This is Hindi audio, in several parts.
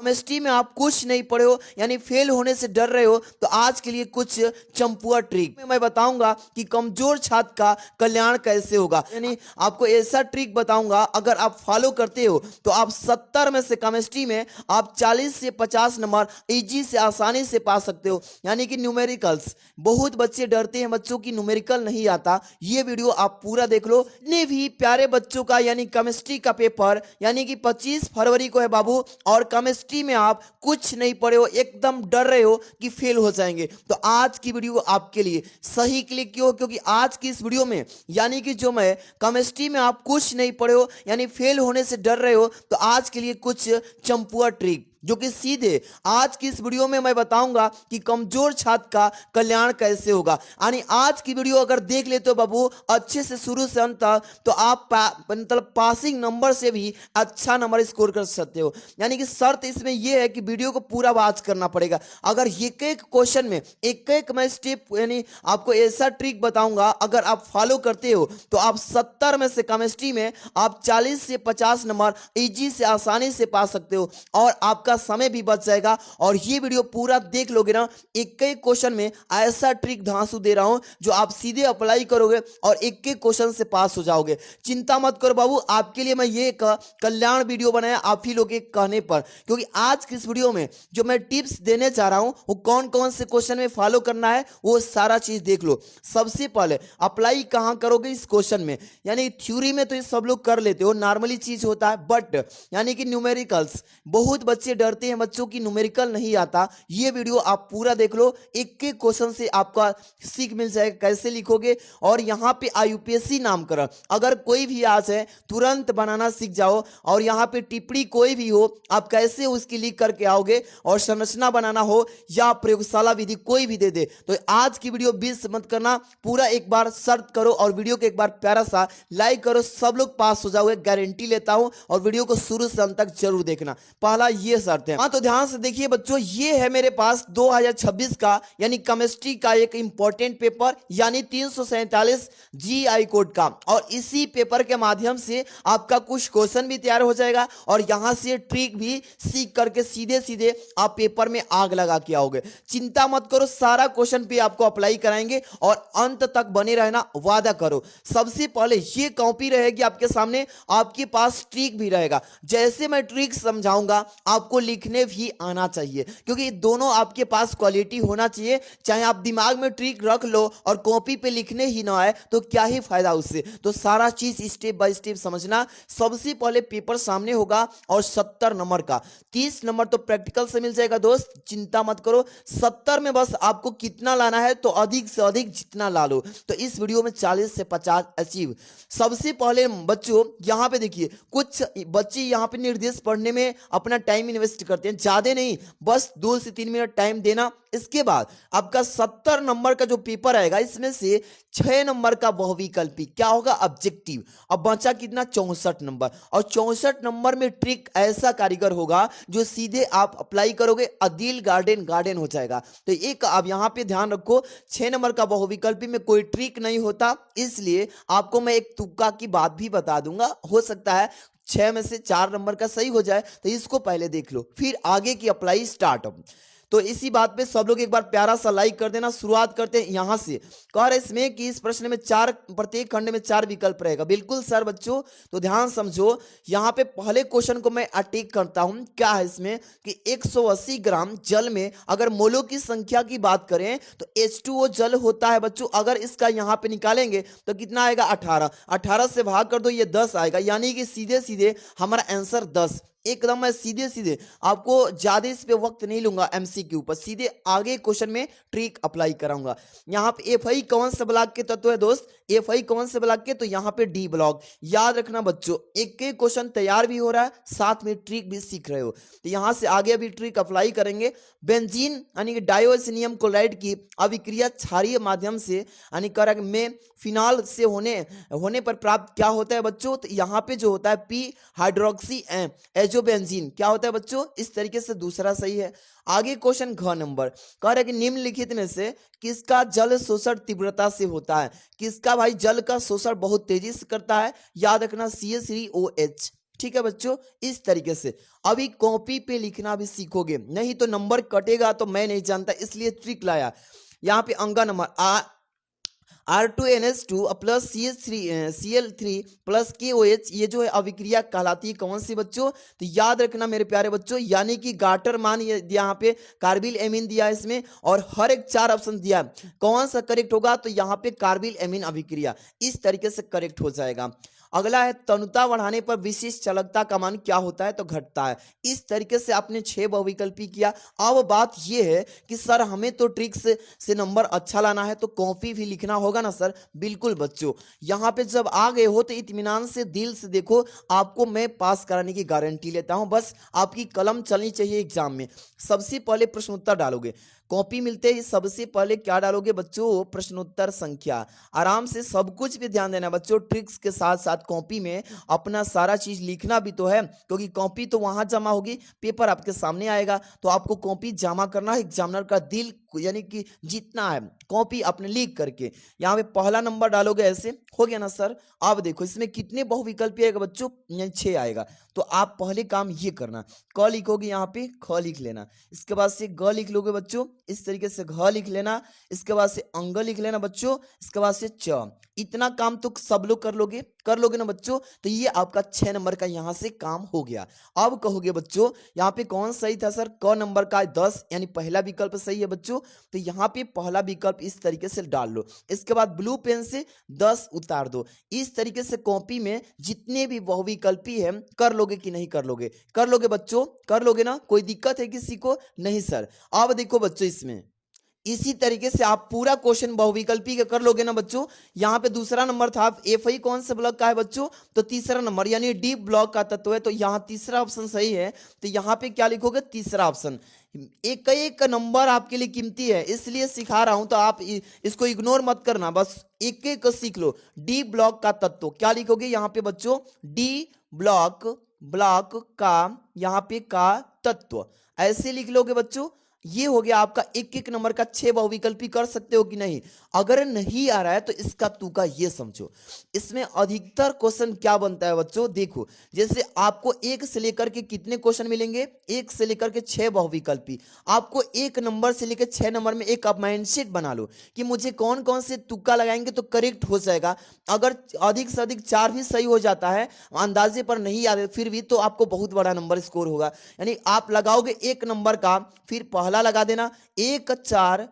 केमिस्ट्री में आप कुछ नहीं पढ़े हो यानी फेल होने से डर रहे हो तो आज के लिए कुछ चंपुआ ट्रिक मैं बताऊंगा कि कमजोर छात्र का कल्याण कैसे होगा। यानी आपको ऐसा ट्रिक बताऊंगा, अगर आप फॉलो करते हो तो आप 70 में से केमिस्ट्री में आप 40 से 50 नंबर इजी से आसानी से पा सकते हो। यानी कि न्यूमेरिकल्स, बहुत बच्चे डरते हैं बच्चों की न्यूमेरिकल नहीं आता, ये वीडियो आप पूरा देख लो। इतने भी प्यारे बच्चों का यानी केमिस्ट्री का पेपर यानी कि 25 फरवरी को है बाबू, और केमिस्ट्री में आप कुछ नहीं पढ़े हो, एकदम डर रहे हो कि फेल हो जाएंगे, तो आज की वीडियो आपके लिए सही क्लिक क्यों, क्योंकि आज की इस वीडियो में यानी कि जो मैं केमिस्ट्री में आप कुछ नहीं पढ़े हो यानी फेल होने से डर रहे हो तो आज के लिए कुछ चंपुआ ट्रिक जो कि सीधे आज की इस वीडियो में मैं बताऊंगा कि कमजोर छात्र का कल्याण कैसे होगा। यानी आज की वीडियो अगर देख लेते हो बाबू अच्छे से शुरू से अंत तक तो आप मतलब पासिंग नंबर से भी अच्छा नंबर स्कोर कर सकते हो। यानी कि शर्त इसमें यह है कि वीडियो को पूरा वॉच करना पड़ेगा। अगर एक एक क्वेश्चन में एक एक मैं स्टेप यानी आपको ऐसा ट्रिक बताऊंगा, अगर आप फॉलो करते हो तो आप 70 में से केमिस्ट्री में आप 40 से 50 नंबर इजी से आसानी से पा सकते हो और आपका समय भी बच जाएगा। और ये वीडियो पूरा देख लोगे ना, एक एक क्वेश्चन में ऐसा ट्रिक धांसू दे रहा हूं जो आप सीधे अप्लाई करोगे और एक एक क्वेश्चन से पास हो जाओगे। चिंता मत करो बाबू, आपके लिए मैं ये कल्याण वीडियो बनाया आप ही लोग के कहने पर, क्योंकि आज की इस वीडियो में जो मैं टिप्स देने चाह रहा हूं वो कौन कौन से क्वेश्चन में फॉलो करना है वो सारा चीज देख लो। सबसे पहले अप्लाई कहां करोगे इस क्वेश्चन में, यानी थ्योरी में तो ये सब लोग कर लेते हो, नॉर्मली चीज होता है, बट यानी कि न्यूमेरिकल्स बहुत बच्चे डरते हैं बच्चों की न्यूमेरिकल नहीं आता, ये वीडियो आप पूरा देख लो। एक एक क्वेश्चन से आपका सीख मिल जाएगा कैसे लिखोगे। और यहाँ पे आईयूपीएससी नामकरण अगर कोई भी आज है तुरंत बनाना सीख जाओ, और यहाँ पे टिप्पणी कोई भी हो आप कैसे उसकी लिख करके आओगे, और संरचना बनाना हो या प्रयोगशाला विधि कोई भी दे दे तो आज की वीडियो मिस मत करना, पूरा एक बार सर्च करो और वीडियो को एक बार प्यारा सा लाइक करो, सब लोग पास हो जाओगे गारंटी लेता हूं। और वीडियो को शुरू से अंत तक जरूर देखना, पहला ये शर्त है। हाँ तो ध्यान से देखिए बच्चों, ये है मेरे पास 2026 का यानी केमिस्ट्री का एक इंपॉर्टेंट पेपर यानी 347 जीआई कोड का, और इसी पेपर के माध्यम से आपका कुछ क्वेश्चन भी तैयार हो जाएगा और यहां से ट्रिक भी सीख करके सीधे सीधे आप पेपर में आग लगा के आओगे। चिंता मत करो, सारा क्वेश्चन पे आपको अप्लाई कराएंगे और अंत तक बने रहना, वादा करो। सबसे पहले ये कॉपी रहेगी आपके सामने, आपके पास ट्रिक भी रहेगा, जैसे मैं ट्रिक समझाऊंगा आपको लिखने भी आना चाहिए, क्योंकि दोनों आपके पास क्वालिटी होना चाहिए। चाहे आप दिमाग में ट्रिक रख लो और कॉपी पे लिखने ही ना आए तो क्या ही फायदा उससे। तो सारा चीज स्टेप बाय स्टेप समझना। सबसे पहले पेपर सामने होगा और 70 नंबर का, 30 नंबर तो प्रैक्टिकल से मिल जाएगा दोस्त, चिंता मत करो। 70 में बस आपको कितना लाना है तो अधिक से अधिक जितना ला लो। तो इस वीडियो में 40 से 50 अचीव। सबसे पहले बच्चों यहाँ पे देखिए, कुछ बच्चे यहाँ पे निर्देश पढ़ने में अपना टाइम इन्वेस्ट करते हैं, ज्यादा नहीं, बस 2 से 3 मिनट टाइम देना। इसके बाद आपका 70 नंबर का जो पेपर आएगा इसमें से 6 नंबर का बहुविकल्पी क्या होगा, ऑब्जेक्टिव। अब बचा कितना, 64 नंबर, और 64 नंबर में ट्रिक ऐसा कारीगर होगा जो सीधे आप अप्लाई करोगे अदिल गार्डन गार्डन हो जाएगा। तो एक आप यहां पे ध्यान रखो, 6 नंबर का बहुविकल्पी में कोई ट्रिक नहीं होता, इसलिए आपको मैं एक तुक्का की बात भी बता दूंगा, हो सकता है 6 में से 4 नंबर का सही हो जाए, तो इसको पहले देख लो फिर आगे की अप्लाई स्टार्ट। तो इसी बात पे सब लोग एक बार प्यारा सा लाइक कर देना। शुरुआत करते हैं यहां से, कह रहे इसमें कि इस प्रश्न में 4 प्रत्येक खंड में 4 विकल्प रहेगा। बिल्कुल सर बच्चों, तो ध्यान समझो, यहां पे पहले क्वेश्चन को मैं अटैक करता हूं। क्या है इसमें कि 180 ग्राम जल में अगर मोलों की संख्या की बात करें तो H2O जल होता है बच्चों, अगर इसका यहां पे निकालेंगे तो कितना आएगा, 18। 18 से भाग कर दो, ये 10 आएगा, यानी कि सीधे सीधे हमारा आंसर 10। एकदम मैं सीधे सीधे आपको ज्यादा इस पे वक्त नहीं लूंगा, एमसीक्यू पर सीधे आगे क्वेश्चन में ट्रिक अप्लाई कराऊंगा। यहाँ पे एफआई कौन से ब्लॉक के तत्व है दोस्त, एफआई कौन से ब्लॉक के, तो यहाँ पे डी ब्लॉक। याद रखना बच्चों, एक एक क्वेश्चन तैयार भी हो रहा है साथ में ट्रिक भी सीख रहे हो। तो यहाँ से आगे भी ट्रिक अप्लाई करेंगे। बेंजीन यानी कि डायोसिनियम क्लोराइड की अभिक्रिया क्षारीय माध्यम से यानी कर में फिनॉल से होने पर प्राप्त क्या होता है बच्चों, तो यहाँ पे जो होता है पी हाइड्रोक्सी एजोबेंजीन क्या होता है बच्चों, इस तरीके से दूसरा सही है। आगे क्वेश्चन घ नंबर कह रहा है कि निम्नलिखित में से किसका जल शोषण तीव्रता से होता है, किसका भाई जल का शोषण बहुत तेजी से करता है, याद रखना CaCO3। ठीक है बच्चों, इस तरीके से अभी कॉपी पे लिखना भी सीखोगे, नहीं तो नंबर कटेगा तो मैं नहीं जानता, इसलिए ट्रिक लाया। यहाँ पे अंगा number R2NH2 plus Cl3 plus KOH, ये जो है अभिक्रिया कहलाती है कौन सी बच्चों? तो याद रखना मेरे प्यारे बच्चों, यानी कि गाटर मान यहाँ पे कार्बिल एमीन दिया है इसमें, और हर एक 4 ऑप्शन दिया है, कौन सा करेक्ट होगा? तो यहाँ पे कार्बिल एमीन अभिक्रिया, इस तरीके से करेक्ट हो जाएगा। अगला है तनुता बढ़ाने पर विशिष्ट चालकता का मान क्या होता है? तो घटता है। इस तरीके से आपने 6 बहुविकल्पी किया। अब बात यह है कि सर हमें तो ट्रिक्स से नंबर अच्छा लाना है, तो कॉपी भी लिखना होगा ना सर? बिल्कुल बच्चों, यहाँ पे जब आ गए हो तो इत्मीनान से दिल से देखो, आपको मैं पास कराने की गारंटी लेता हूं, बस आपकी कलम चलनी चाहिए एग्जाम में। सबसे पहले प्रश्नोत्तर डालोगे, कॉपी मिलते ही सबसे पहले क्या डालोगे बच्चों? प्रश्नोत्तर संख्या। आराम से सब कुछ भी ध्यान देना बच्चों, ट्रिक्स के साथ साथ कॉपी में अपना सारा चीज लिखना भी तो है, क्योंकि कॉपी तो वहां जमा होगी, पेपर आपके सामने आएगा, तो आपको कॉपी जमा करना है, एग्जामिनर का दिल यानी कि जीतना है, कॉपी अपने लिख करके। यहाँ पे पहला नंबर डालोगे, ऐसे हो गया ना सर? अब देखो इसमें कितने बहुविकल्पी आएगा बच्चों? 6 आएगा। तो आप पहले काम ये करना, क लिखोगे, यहाँ पे ख लिख लेना, इसके बाद से ग लिख लोगे बच्चों, इस तरीके से घ लिख लेना, इसके बाद से अंग लिख लेना बच्चों, इसके बाद से च। इतना काम तो सब लोग कर लोगे ना बच्चों? तो ये आपका 6 नंबर का यहाँ से काम हो गया। अब कहोगे बच्चों यहाँ पे कौन सही था सर? क नंबर का 10, यानी पहला विकल्प सही है बच्चों। तो यहाँ पे पहला विकल्प इस तरीके से डाल लो, इसके बाद ब्लू पेन से 10 उतार दो। इस तरीके से कॉपी में जितने भी बहुविकल्पी है, कर लोगे कि नहीं कर लोगे? कर लोगे बच्चों, कर लोगे ना? कोई दिक्कत है किसी को? नहीं सर। अब देखो बच्चों, इसमें इसी तरीके से आप पूरा क्वेश्चन बहुविकल्पी का कर लोगे ना बच्चों। यहाँ पे दूसरा नंबर था, एफ आई कौन से ब्लॉक का है बच्चों? तो तीसरा नंबर, यानी डी ब्लॉक का तत्व है, तो यहाँ तीसरा ऑप्शन सही है। तो यहाँ पे क्या लिखोगे? तीसरा ऑप्शन। एक एक नंबर आपके लिए कीमती है, इसलिए सिखा रहा हूं, तो आप इसको इग्नोर मत करना, बस एक एक सीख लो। डी ब्लॉक का तत्व क्या लिखोगे यहाँ पे बच्चों? डी ब्लॉक का, यहाँ पे का तत्व, ऐसे लिख लोगे बच्चों। ये हो गया आपका एक एक नंबर का 6 बहुविकल्पी। कर सकते हो कि नहीं? अगर नहीं आ रहा है तो इसका तुका ये समझो, इसमें अधिकतर क्वेश्चन क्या बनता है बच्चों? देखो, जैसे आपको 1 से लेकर के कितने क्वेश्चन मिलेंगे? 1 से लेकर के 6 बहुविकल्पी। आपको 1 नंबर से लेकर 6 नंबर में एक माइंडसेट बना लो कि मुझे कौन कौन से तुक्का लगाएंगे तो करेक्ट हो जाएगा। अगर अधिक से अधिक 4 भी सही हो जाता है, अंदाजे पर नहीं आ रहे फिर भी, तो आपको बहुत बड़ा नंबर स्कोर होगा। यानी आप लगाओगे 1 नंबर का, फिर पहला लगा देना 1 4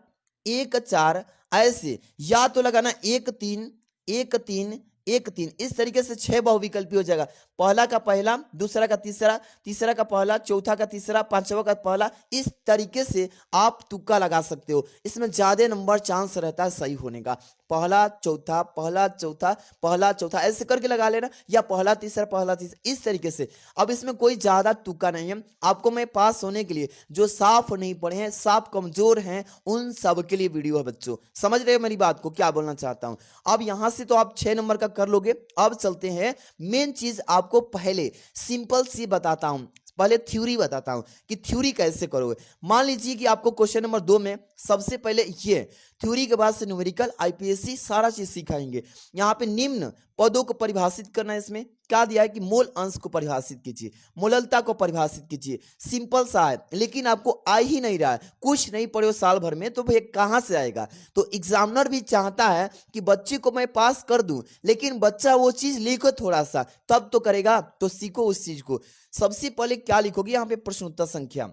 1 4, ऐसे, या तो लगाना 1 3 1 3 1 3, इस तरीके से 6 बहुविकल्पी हो जाएगा। पहला का पहला, दूसरा का तीसरा, तीसरा का पहला, चौथा का तीसरा, पांचवा का पहला, इस तरीके से आप तुक्का लगा सकते हो। इसमें ज्यादा नंबर चांस रहता है सही होने का। पहला चौथा, पहला चौथा, पहला चौथा, ऐसे करके लगा लेना, या पहला तीसरा, पहला तीसरा, इस तरीके से। अब इसमें कोई ज्यादा तुक्का नहीं है। आपको मैं पास होने के लिए, जो साफ नहीं पढ़े हैं, साफ कमजोर हैं, उन सब के लिए वीडियो है बच्चों। समझ रहे हो मेरी बात को, क्या बोलना चाहता हूं? अब यहां से तो आप 6 नंबर का कर लोगे। अब चलते हैं मेन चीज, आपको पहले सिंपल सी बताता हूं, पहले थ्योरी बताता हूं कि थ्योरी कैसे करोगे। मान लीजिए कि आपको क्वेश्चन नंबर 2 में सबसे पहले ये थ्योरी के बाद से न्यूमेरिकल, आईपीएससी सारा चीज सिखाएंगे। यहाँ पे निम्न पदों को परिभाषित करना है। इसमें क्या दिया है कि मोल अंश को परिभाषित कीजिए, मोललता को परिभाषित कीजिए। सिंपल सा है, लेकिन आपको आ ही नहीं रहा है, कुछ नहीं पढ़े हो साल भर में, तो भाई कहां से आएगा? तो एग्जामिनर भी चाहता है कि बच्चे को मैं पास कर दूं, लेकिन बच्चा वो चीज लिखो थोड़ा सा, तब तो करेगा। तो सीखो उस चीज को। सबसे पहले क्या लिखोगे यहाँ पे? प्रश्नोत्तर संख्या।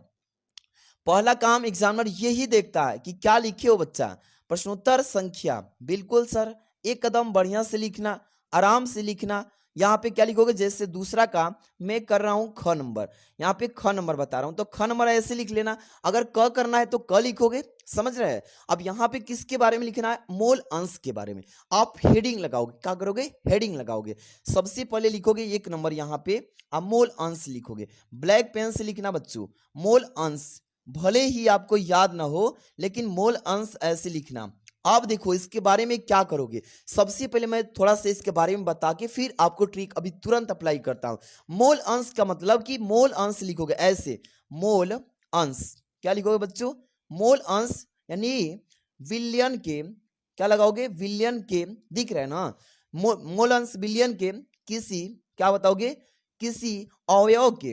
पहला काम एग्जामिनर यही देखता है कि क्या लिखे हो बच्चा। प्रश्नोत्तर संख्या, बिल्कुल सर, एक कदम बढ़िया से लिखना, आराम से लिखना। यहाँ पे क्या लिखोगे? जैसे दूसरा काम मैं कर रहा हूं, ख नंबर, यहाँ पे ख नंबर बता रहा हूं, तो ख नंबर ऐसे लिख लेना। अगर क करना है तो क लिखोगे, समझ रहे हैं? अब यहाँ पे किसके बारे में लिखना है? मोल अंश के बारे में। आप हेडिंग लगाओगे, क्या करोगे? हेडिंग लगाओगे। सबसे पहले लिखोगे 1 नंबर, यहाँ पे आप मोल अंश लिखोगे। ब्लैक पेन से लिखना बच्चों, मोल अंश, भले ही आपको याद ना हो, लेकिन मोल अंश ऐसे लिखना। आप देखो इसके बारे में क्या करोगे। सबसे पहले मैं थोड़ा सा इसके बारे में बता के फिर आपको ट्रिक अभी तुरंत अप्लाई करता हूं। मोल अंश का मतलब कि मोल अंश लिखोगे ऐसे, मोल अंश, क्या लिखोगे बच्चों? मोल अंश, यानी विलियन के, क्या लगाओगे? विलियन के, दिख रहा है ना? मोल अंश विलियन के किसी, क्या बताओगे? किसी अवयव के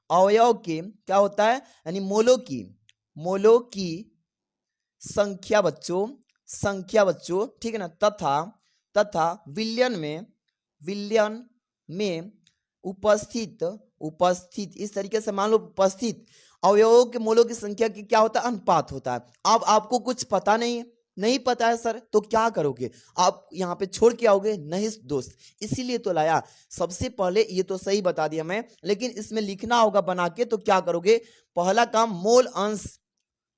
अवयव के क्या होता है, यानी मोलों की संख्या बच्चों, ठीक है ना, तथा विलयन में उपस्थित इस तरीके से मान लो उपस्थित अवयवों के मोलों की संख्या की क्या होता है, अनुपात होता है। अब आपको कुछ पता नहीं पता है सर, तो क्या करोगे, आप यहाँ पे छोड़ के आओगे, नहीं दोस्त, इसीलिए तो लाया। सबसे पहले ये तो सही बता दिया मैं, लेकिन इसमें लिखना होगा बना के, तो क्या करोगे, पहला काम मोल अंश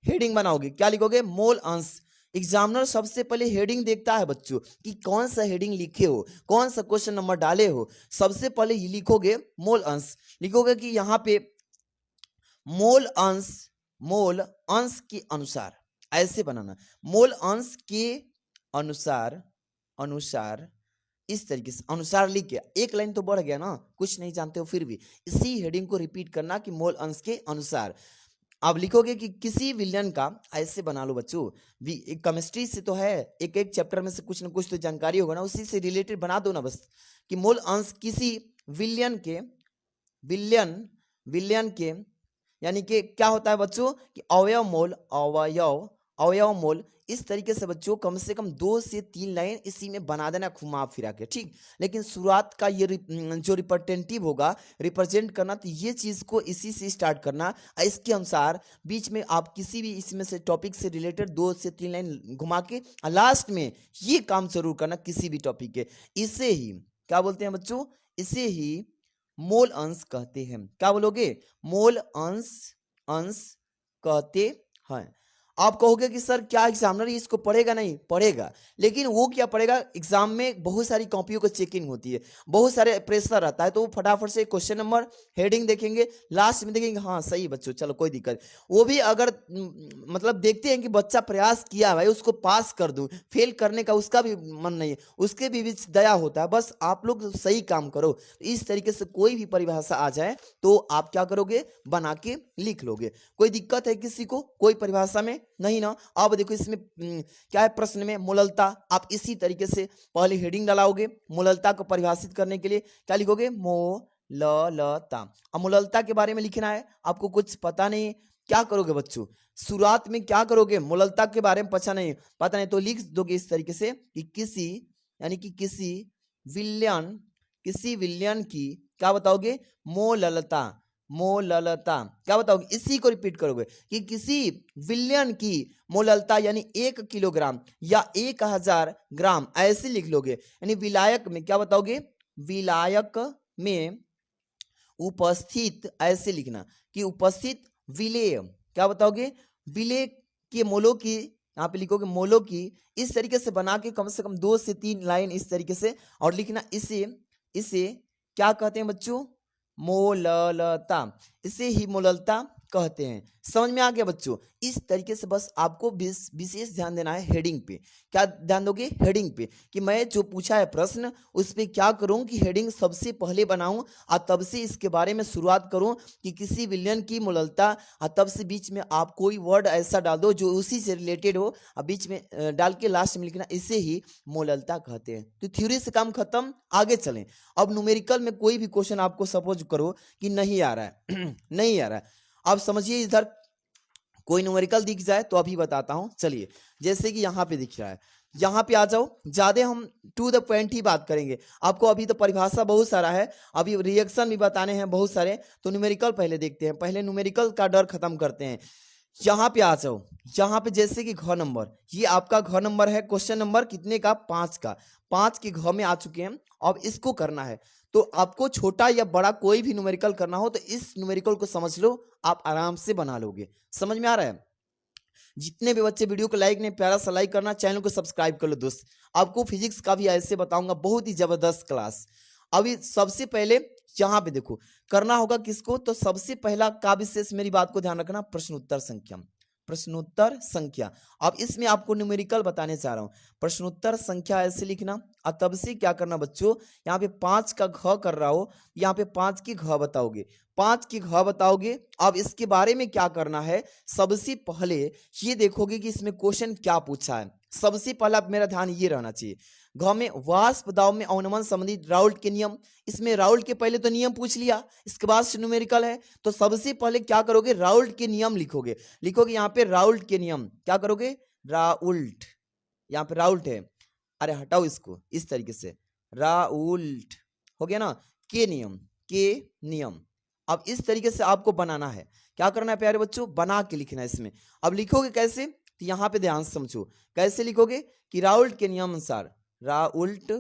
हेडिंग बनाओगे। क्या लिखोगे, मोल अंश। एग्जामिनर सबसे पहले हेडिंग देखता है बच्चों कि कौन सा हेडिंग लिखे हो, कौन सा क्वेश्चन नंबर डाले हो। सबसे पहले ये लिखोगे मोल अंश, लिखोगे कि यहाँ पे मोल अंश के अनुसार, ऐसे बनाना, मोल अंश के अनुसार इस तरीके से अनुसार लिख के, एक लाइन तो बढ़ गया ना, कुछ नहीं जानते हो फिर भी इसी हेडिंग को रिपीट करना कि मोल अंश के अनुसार। अब लिखोगे कि किसी विलयन का, ऐसे बना लो बच्चों, केमिस्ट्री से तो है, एक एक चैप्टर में से कुछ ना कुछ तो जानकारी होगा ना, उसी से रिलेटेड बना दो ना बस, कि मोल अंश किसी विलयन के यानी कि क्या होता है बच्चों कि अवयव मोल इस तरीके से बच्चों कम से कम 2 से 3 लाइन इसी में बना देना घुमा फिरा के, ठीक। लेकिन शुरुआत का ये जो रिप्रेजेंटेटिव होगा, रिप्रेजेंट करना, तो ये चीज को इसी से स्टार्ट करना। इसके अनुसार बीच में आप किसी भी इसमें से टॉपिक से रिलेटेड 2 से 3 लाइन घुमा के लास्ट में ये काम जरूर करना किसी भी टॉपिक के। इसे ही क्या बोलते हैं बच्चों, इसे ही मोल अंश कहते हैं। क्या बोलोगे, मोल अंश कहते हैं। आप कहोगे कि सर क्या एग्जामिनर इसको पढ़ेगा, नहीं पढ़ेगा, लेकिन वो क्या पढ़ेगा, एग्जाम में बहुत सारी कॉपियों को चेकिंग होती है, बहुत सारे प्रेशर रहता है, तो वो फटाफट से क्वेश्चन नंबर हेडिंग देखेंगे, लास्ट में देखेंगे हाँ सही बच्चों, चलो कोई दिक्कत। वो भी अगर मतलब देखते हैं कि बच्चा प्रयास किया भाई, उसको पास कर दूं, फेल करने का उसका भी मन नहीं है, उसके भी बीच दया होता है, बस आप लोग सही काम करो। इस तरीके से कोई भी परिभाषा आ जाए तो आप क्या करोगे, बना के लिख लोगे। कोई दिक्कत है किसी को कोई परिभाषा में, नहीं ना। अब देखो इसमें क्या है, प्रश्न में मूललता, आप इसी तरीके से पहले हेडिंग डालोगे, मूललता को परिभाषित करने के लिए क्या लिखोगे, मूललता। अब मूललता के बारे में लिखना है, आपको कुछ पता नहीं, क्या करोगे बच्चों, शुरुआत में क्या करोगे, मूललता के बारे में पता नहीं तो लिख दोगे इस तरीके से कि किसी, यानी कि किसी विलयन की क्या बताओगे, मोललता। क्या बताओगे, इसी को रिपीट करोगे कि किसी विलयन की मोललता यानी 1 किलोग्राम या 1000 ग्राम, ऐसे लिख लोगे। यानी विलायक में क्या बताओगे, विलायक में उपस्थित, ऐसे लिखना कि उपस्थित विलेय, क्या बताओगे, विलेय के मोलों की, यहाँ पे लिखोगे मोलों की, इस तरीके से बना के कम से कम 2 से 3 लाइन इस तरीके से, और लिखना इसे क्या कहते हैं बच्चों, मोललता। इसे ही मोललता कहते हैं। समझ में आ गया बच्चों। इस तरीके से बस आपको विशेष ध्यान देना है हेडिंग पे। क्या ध्यान दोगे, हेडिंग पे, कि मैं जो पूछा है प्रश्न उस पे क्या करूं कि हेडिंग सबसे पहले बनाऊं और तब से इसके बारे में शुरुआत करूं कि किसी विलयन की मोललता, और तब से बीच में आप कोई वर्ड ऐसा डाल दो जो उसी से रिलेटेड हो, और बीच में डाल के लास्ट में लिखना इसे ही मोललता कहते हैं। तो थ्योरी से काम खत्म, आगे चलें। अब न्यूमेरिकल में कोई भी क्वेश्चन आपको सपोज करो कि नहीं आ रहा है नहीं आ रहा है, आप समझिए इधर कोई न्यूमेरिकल दिख जाए तो अभी बताता हूं। चलिए, जैसे कि यहाँ पे दिख रहा है, यहाँ पे आ जाओ, ज्यादा हम टू द पॉइंट ही बात करेंगे। आपको अभी तो परिभाषा बहुत सारा है, अभी रिएक्शन भी बताने हैं बहुत सारे, तो न्यूमेरिकल पहले देखते हैं। पहले न्यूमेरिकल का डर खत्म करते हैं। यहाँ पे आ जाओ, यहाँ पे जैसे कि घ नंबर, ये आपका घ नंबर है, क्वेश्चन नंबर कितने का, 5 का। 5 के घ में आ चुके हैं। अब इसको करना है, तो आपको छोटा या बड़ा कोई भी न्यूमेरिकल करना हो तो इस न्यूमेरिकल को समझ लो, आप आराम से बना लोगे। समझ में आ रहा है। जितने भी बच्चे वीडियो को लाइक नहीं, प्यारा सा लाइक करना, चैनल को सब्सक्राइब कर लो दोस्त। आपको फिजिक्स का भी ऐसे बताऊंगा, बहुत ही जबरदस्त क्लास। अभी सबसे पहले यहाँ पे देखो, करना होगा किसको, तो सबसे पहला का विशेष मेरी बात को ध्यान रखना, प्रश्नोत्तर संख्या। अब इसमें आपको न्यूमेरिकल बताने चाह रहा हूं। प्रश्नोत्तर संख्या ऐसे लिखना, और तब से क्या करना बच्चों, यहाँ पे 5 का घ कर रहा हो, यहाँ पे 5 की घ बताओगे, 5 की घ बताओगे। अब इसके बारे में क्या करना है, सबसे पहले ये देखोगे कि इसमें क्वेश्चन क्या पूछा है। सबसे पहला मेरा ध्यान ये रहना चाहिए, घ में वाष्प दाब में अवनमन संबंधित राउल्ट के नियम। इसमें राउल्ट के पहले तो नियम पूछ लिया, इसके बाद से न्यूमेरिकल है, तो सबसे पहले क्या करोगे, राउल्ट के नियम लिखोगे। लिखोगे यहाँ पे राउल्ट के नियम, क्या करोगे, राउल्ट, यहाँ पे राउल्ट है, अरे हटाओ इसको, इस तरीके से राउल्ट हो गया ना, के नियम, के नियम। अब इस तरीके से आपको बनाना है, क्या करना है प्यारे बच्चों, बना के लिखना है इसमें। अब लिखोगे कैसे, तो यहाँ पे ध्यान से समझो, कैसे लिखोगे कि राउल्ट के नियम अनुसार, राउल्ट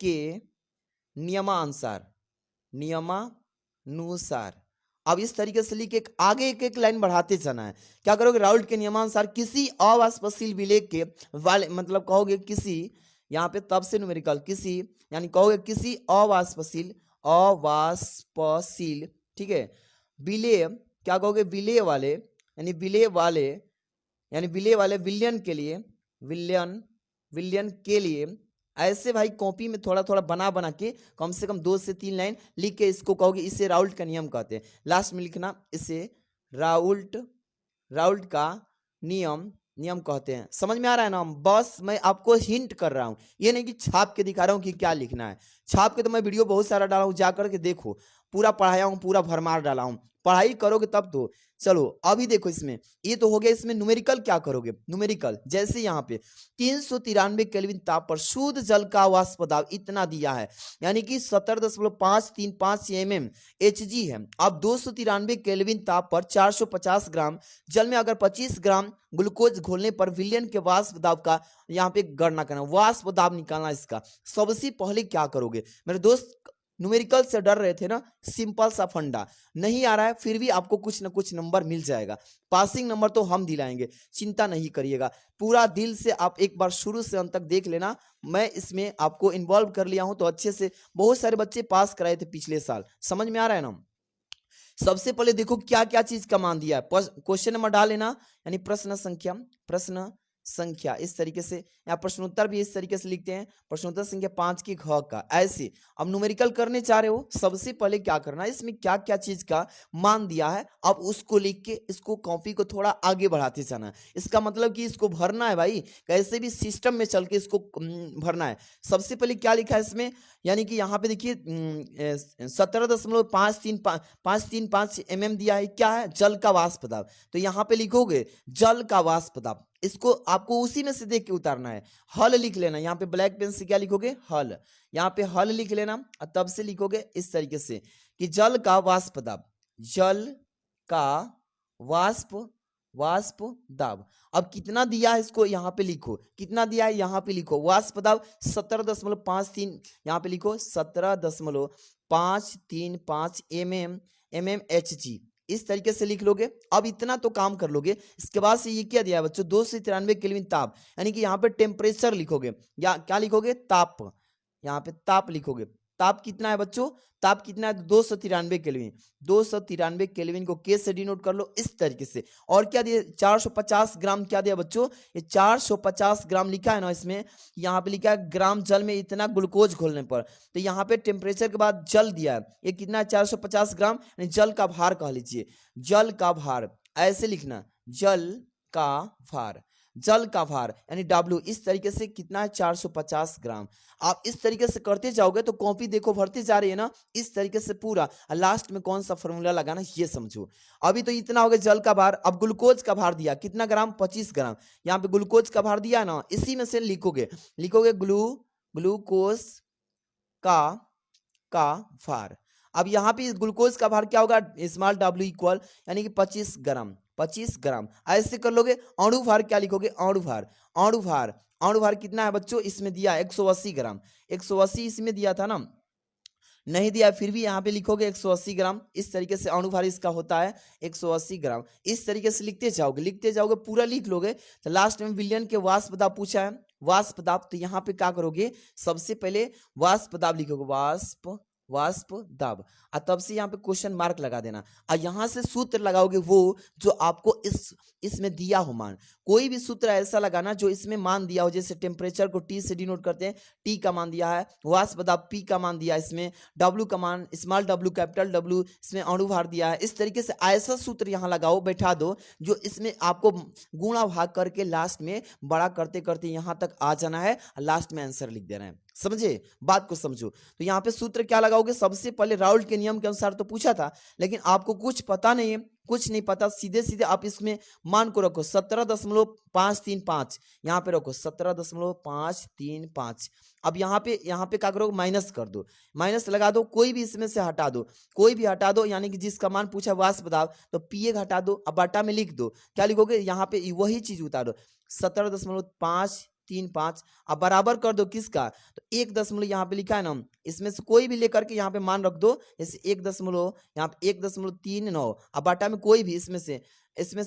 के नियमानुसार, नियमानुसार। अब इस तरीके से लिख के आगे एक एक लाइन बढ़ाते जाना है। क्या करोगे, राउल्ट के नियमानुसार किसी अवाष्पशील विलेय के वाले, मतलब कहोगे किसी, यहाँ पे तब से न्यूमेरिकल किसी, यानी कहोगे किसी अवाष्पशील, अवाष्पशील, ठीक है, विलेय, क्या कहोगे, विलेय वाले, यानी विलेय वाले, यानी विलेय वाले विलयन के लिए, विलयन के लिए ऐसे भाई कॉपी में थोड़ा थोड़ा बना बना के कम से कम 2 से 3 लाइन लिख के इसको कहोगे, इसे राउल्ट का नियम कहते हैं। लास्ट में लिखना इसे राउल्ट का नियम कहते हैं। समझ में आ रहा है ना, बस मैं आपको हिंट कर रहा हूं, ये नहीं कि छाप के दिखा रहा हूं कि क्या लिखना है। छाप के तो मैं वीडियो बहुत सारा डाला हूं, जाकर के देखो, पूरा पढ़ाया हूं, पूरा भरमार डाला हूं, पढ़ाई करोगे तब तो। चलो अभी देखो, इसमें ये तो हो गया, इसमें न्यूमेरिकल क्या करोगे, न्यूमेरिकल जैसे यहाँ पे 393 केल्विन ताप पर शुद्ध जल का वाष्प दाब इतना दिया है, यानी कि 17.535 mmHg है। अब 293 केल्विन ताप पर 450 ग्राम जल में अगर 25 ग्राम ग्लूकोज घोलने पर विलयन के वाष्प दाब का यहाँ पे गणना करना, वाष्प दाब निकालना इसका। सबसे पहले क्या करोगे मेरे दोस्त, न्यूमेरिकल से डर रहे थे ना, सिंपल सा फंडा, नहीं आ रहा है फिर भी आपको कुछ ना कुछ नंबर मिल जाएगा, पासिंग नंबर तो हम दिलाएंगे, चिंता नहीं करिएगा। पूरा दिल से आप एक बार शुरू से अंत तक देख लेना, मैं इसमें आपको इन्वॉल्व कर लिया हूं, तो अच्छे से बहुत सारे बच्चे पास कराए थे पिछले साल। समझ में आ रहा है ना। सबसे पहले देखो क्या क्या चीज का मान दिया है, क्वेश्चन नंबर डाल लेना, यानी प्रश्न संख्या इस तरीके से, यहाँ प्रश्नोत्तर भी इस तरीके से लिखते हैं, प्रश्नोत्तर संख्या 5 की घ का ऐसे। अब न्यूमेरिकल करने चाह रहे हो, सबसे पहले क्या करना है, इसमें क्या क्या चीज का मान दिया है, अब उसको लिख के इसको कॉपी को थोड़ा आगे बढ़ाते जाना है। इसका मतलब कि इसको भरना है भाई, कैसे भी सिस्टम में चल के इसको भरना है। सबसे पहले क्या लिखा है इसमें, यानी कि यहाँ पे देखिए 17.535 mm दिया है, क्या है, जल का वाष्प दाब। तो यहाँ पे लिखोगे जल का वाष्प दाब, इसको आपको उसी में से देख के उतारना है। हल लिख लेना, यहाँ पे ब्लैक पेन से क्या लिखोगे, हल, यहाँ पे हल लिख लेना, और तब से लिखोगे इस तरीके से कि जल का वाष्प दाब, जल का वाष्प दाब। अब कितना दिया है इसको यहाँ पे लिखो, कितना दिया है यहाँ पे लिखो, वाष्प दाब 17.53, यहाँ पे लिखो 17.535 mmHg, इस तरीके से लिख लोगे। अब इतना तो काम कर लोगे, इसके बाद से ये क्या दिया है बच्चों, 293 केल्विन ताप, यानी कि यहाँ पे टेम्परेचर लिखोगे, या क्या लिखोगे, ताप, यहाँ पे ताप लिखोगे। ताप कितना है बच्चों, ताप कितना है, 293 केल्विन, 293 केल्विन को के से डिनोट कर लो इस तरीके से। और क्या दिया, 450 ग्राम, क्या दिया बच्चों, ये 450 ग्राम लिखा है ना इसमें, यहाँ पे लिखा है ग्राम जल में इतना ग्लूकोज घोलने पर, तो यहाँ पे टेम्परेचर के बाद जल दिया है, ये कितना है, 450 ग्राम, जल का भार कह लीजिए, जल का भार, ऐसे लिखना, जल का भार, जल का भार यानी W, इस तरीके से कितना है, 450 ग्राम। आप इस तरीके से करते जाओगे तो कॉपी देखो भरती जा रही है ना, इस तरीके से पूरा, लास्ट में कौन सा फॉर्मूला लगाना ये समझो। अभी तो इतना हो गया जल का भार। अब ग्लूकोज का भार दिया कितना ग्राम, 25 ग्राम, यहाँ पे ग्लूकोज का भार दिया ना, इसी में से लिखोगे ग्लूकोज का भार। अब यहाँ पे ग्लूकोज का भार क्या होगा, स्मॉल W इक्वल, यानी कि 25 ग्राम, 25 ग्राम, ऐसे कर लोगे। अणु भार क्या लिखोगे, अणु भार कितना है बच्चों, इसमें दिया 180 ग्राम, 180 इसमें दिया था ना, नहीं दिया फिर भी यहाँ पे लिखोगे 180 ग्राम, इस तरीके से अणु भार इसका होता है 180 ग्राम। इस तरीके से लिखते जाओगे पूरा लिख लोगे। तो लास्ट में विलयन के वाष्प दाब पूछा है, वाष्प दाब, तो यहाँ पे क्या करोगे, सबसे पहले वाष्प दाब लिखोगे, वाष्प वाष्प दाब। और तब से यहाँ पे क्वेश्चन मार्क लगा देना और यहाँ से सूत्र लगाओगे वो जो आपको इसमें दिया हो मान। कोई भी सूत्र ऐसा लगाना जो इसमें मान दिया हो, जैसे टेम्परेचर को टी से डिनोट करते हैं, टी का मान दिया है, वाष्प दाब पी का मान दिया है, इसमें डब्ल्यू का मान स्मॉल डब्ल्यू कैपिटल डब्ल्यू, इसमें अणुभार दिया है। इस तरीके से ऐसा सूत्र यहाँ लगाओ, बैठा दो जो इसमें आपको गुणा भाग करके लास्ट में बड़ा करते करते यहाँ तक आ जाना है, लास्ट में आंसर लिख देना है। समझे, बात को समझो। तो यहाँ पे सूत्र क्या लगाओगे, सबसे पहले राउल्ट के नियम के अनुसार तो पूछा था, लेकिन आपको कुछ पता नहीं है, कुछ नहीं पता, सीधे सीधे आप इसमें मान को रखो 17.535, यहाँ पे रखो 17.535। अब यहाँ पे क्या करो, माइनस कर दो, माइनस लगा दो, कोई भी इसमें से हटा दो, कोई भी हटा दो, यानी कि जिसका मान पूछा वाष्प दाब, तो पी हटा दो, अब बाटा में लिख दो, क्या लिखोगे, यहाँ पे वही चीज उतारो 17.535। अब बराबर कर दो किसका, तो 1 यहाँ पे लिखा है ना, इसमें से कोई भी लेकर के यहाँ पे मान रख दो, जैसे 1 यहाँ पे 1.39। अब बाटा में कोई भी इसमें से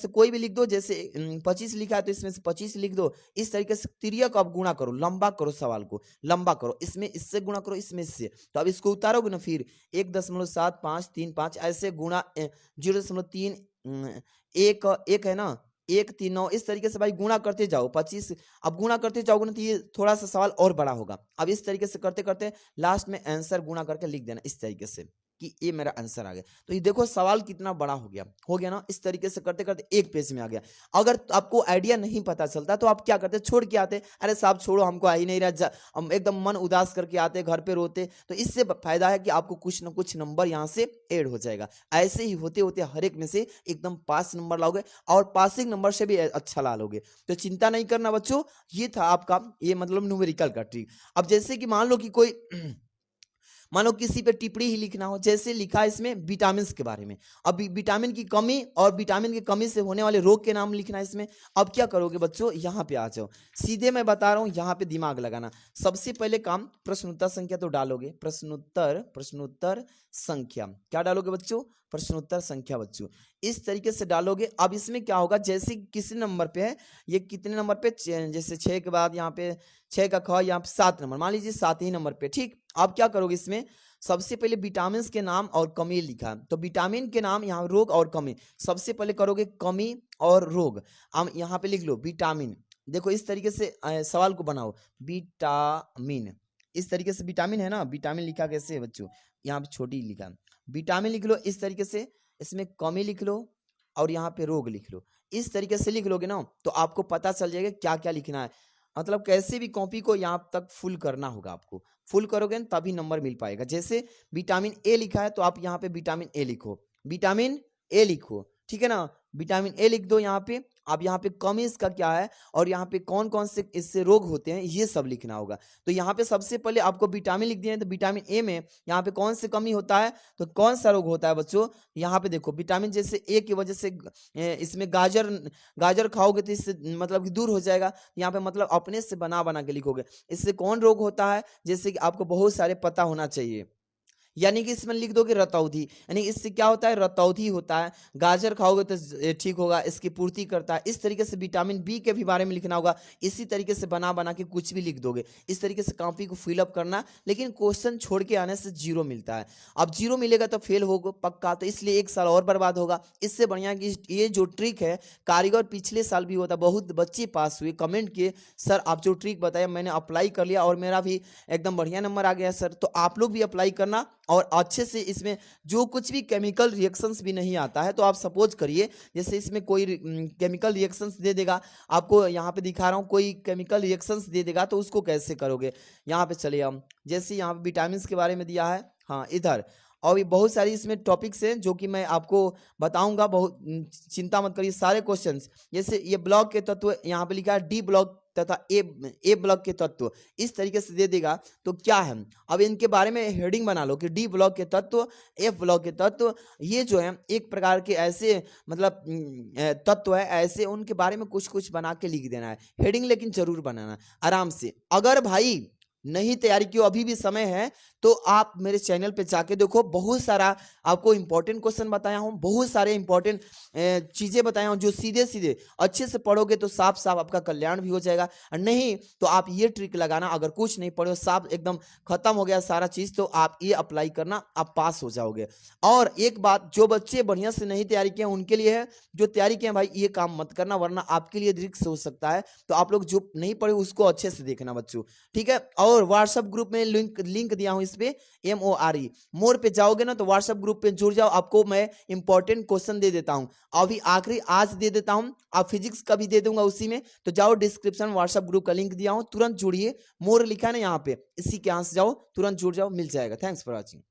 कोई भी लिख दो, जैसे 25 लिखा है तो इसमें से 25 लिख दो। इस तरीके से तिर्यक अब गुणा करो, लंबा करो, सवाल को लंबा करो, इसमें इससे गुणा करो, इसमें इससे, तो अब इसको उतारोगे ना, फिर 1.7535 ऐसे गुणा 0.3 एक है ना, 139, इस तरीके से भाई गुणा करते जाओ 25। अब गुणा करते जाओगे ना तो ये थोड़ा सा सवाल और बड़ा होगा। अब इस तरीके से करते करते लास्ट में आंसर गुणा करके लिख देना इस तरीके से कि ये मेरा आंसर आ गया। तो ये देखो सवाल कितना बड़ा हो गया ना, इस तरीके से करते करते एक पेज में आ गया। अगर आपको आइडिया नहीं पता चलता तो आप क्या करते, छोड़ के आते, अरे साहब छोड़ो हमको आ ही नहीं रहा, हम एकदम मन उदास करके आते, घर पे रोते। तो इससे फायदा है कि आपको कुछ ना कुछ नंबर यहाँ से ऐड हो जाएगा। ऐसे ही होते होते हर एक में से एकदम पास नंबर लाओगे और पासिंग नंबर से भी अच्छा ला लोगे। तो चिंता नहीं करना बच्चों, ये था आपका ये मतलब न्यूमेरिकल का ट्रिक। अब जैसे कि मान लो कि कोई मानो किसी पे टिप्पणी ही लिखना हो, जैसे लिखा इसमें विटामिन के बारे में। अब विटामिन की कमी और विटामिन की कमी से होने वाले रोग के नाम लिखना है इसमें। अब क्या करोगे बच्चों, यहाँ पे आ जाओ, सीधे मैं बता रहा हूँ, यहाँ पे दिमाग लगाना। सबसे पहले काम प्रश्नोत्तर संख्या तो डालोगे, प्रश्नोत्तर संख्या क्या डालोगे बच्चों, प्रश्नोत्तर संख्या बच्चों, इस तरीके से डालोगे। अब इसमें क्या होगा, जैसे किसी नंबर पे है, ये कितने नंबर पे, जैसे 6 के बाद यहाँ पे 6 का ख, यहाँ पे 7 नंबर, मान लीजिए 7 ही नंबर पे, ठीक। आप क्या करोगे, इसमें सबसे पहले विटामिन के नाम और कमी लिखा है, तो विटामिन के नाम, यहाँ रोग और कमी, सबसे पहले करोगे कमी और रोग। अब यहाँ पे लिख लो विटामिन, देखो इस तरीके से सवाल को बनाओ, विटामिन, इस तरीके से विटामिन है ना, विटामिन लिखा कैसे है बच्चों, यहाँ पे छोटी लिखा, विटामिन लिख लो इस तरीके से, इसमें कमी लिख लो और यहाँ पे रोग लिख लो। इस तरीके से लिख लोगे ना तो आपको पता चल जाएगा क्या क्या लिखना है, मतलब कैसे भी कॉपी को यहाँ तक फुल करना होगा। आपको फुल करोगे ना तभी नंबर मिल पाएगा। जैसे विटामिन ए लिखा है तो आप यहाँ पे विटामिन ए लिखो, विटामिन ए लिखो, ठीक है ना, विटामिन ए लिख दो यहाँ पे। अब यहाँ पे कमी इसका क्या है और यहाँ पे कौन कौन से इससे रोग होते हैं ये सब लिखना होगा। तो यहाँ पे सबसे पहले आपको विटामिन लिख दिए, तो विटामिन ए में यहाँ पे कौन से कमी होता है, तो कौन सा रोग होता है बच्चों, यहाँ पे देखो विटामिन जैसे ए की वजह से इसमें गाजर खाओगे तो इससे मतलब कि दूर हो जाएगा। यहाँ पे मतलब अपने से बना बना के लिखोगे, इससे कौन रोग होता है, जैसे कि आपको बहुत सारे पता होना चाहिए, यानी कि इसमें लिख दोगे रतौधी, यानी इससे क्या होता है, रतौधी होता है। गाजर खाओगे तो ठीक होगा, इसकी पूर्ति करता है। इस तरीके से विटामिन बी के भी बारे में लिखना होगा, इसी तरीके से बना बना के कुछ भी लिख दोगे। इस तरीके से कॉपी को फिलअप करना, लेकिन क्वेश्चन छोड़ के आने से 0 मिलता है। अब 0 मिलेगा तो फेल होगा पक्का, तो इसलिए 1 साल और बर्बाद होगा। इससे बढ़िया कि ये जो ट्रिक है कारीगर पिछले साल भी होता, बहुत बच्चे पास हुए, कमेंट किए सर आप जो ट्रिक बताया मैंने अप्लाई कर लिया और मेरा भी एकदम बढ़िया नंबर आ गया सर। तो आप लोग भी अप्लाई करना और अच्छे से, इसमें जो कुछ भी केमिकल रिएक्शंस भी नहीं आता है तो आप सपोज करिए जैसे इसमें कोई केमिकल रिएक्शंस दे देगा, आपको यहाँ पे दिखा रहा हूँ, कोई केमिकल रिएक्शंस दे देगा तो उसको कैसे करोगे। यहाँ पे चलिए हम, जैसे यहाँ पे विटामिन के बारे में दिया है, हाँ इधर, और ये बहुत सारी इसमें टॉपिक्स हैं जो कि मैं आपको बताऊंगा, बहुत चिंता मत करिए सारे क्वेश्चंस। जैसे ये ब्लॉक के तत्व यहाँ पे लिखा है, डी ब्लॉक तथा ए ब्लॉक के तत्व, इस तरीके से दे देगा तो क्या है। अब इनके बारे में हेडिंग बना लो कि डी ब्लॉक के तत्व, एफ ब्लॉक के तत्व, ये जो है एक प्रकार के ऐसे मतलब तत्व है, ऐसे उनके बारे में कुछ कुछ बना के लिख देना है हेडिंग, लेकिन जरूर बनाना आराम से। अगर भाई नहीं तैयारी की हो, अभी भी समय है, तो आप मेरे चैनल पे जाके देखो, बहुत सारा आपको इंपॉर्टेंट क्वेश्चन बताया हूँ, बहुत सारे इंपॉर्टेंट चीजें बताया हूँ जो सीधे सीधे अच्छे से पढ़ोगे तो साफ साफ आपका कल्याण भी हो जाएगा। और नहीं तो आप ये ट्रिक लगाना, अगर कुछ नहीं पढ़े हो, साफ एकदम खत्म हो गया सारा चीज, तो आप ये अप्लाई करना, आप पास हो जाओगे। और एक बात, जो बच्चे बढ़िया से नहीं तैयारी किए उनके लिए है, जो तैयारी किए भाई ये काम मत करना, वरना आपके लिए रिस्क हो सकता है। तो आप लोग जो नहीं पढ़े उसको अच्छे से देखना बच्चों, ठीक है। और व्हाट्सएप ग्रुप में लिंक दिया हूं इस पे, MORE मोर पे जाओगे ना तो व्हाट्सएप ग्रुप पे जुड़ जाओ, आपको मैं इंपॉर्टेंट क्वेश्चन दे देता हूं। अभी आखिरी आज दे देता हूं, आप फिजिक्स का भी दे दूंगा उसी में, तो जाओ डिस्क्रिप्शन व्हाट्सएप ग्रुप का लिंक दिया हूं, तुरंत जुड़िए, मोर लिखा है ना यहाँ पे, इसी के यहाँ से जाओ, तुरंत जुड़ जाओ, मिल जाएगा। Thanks for watching.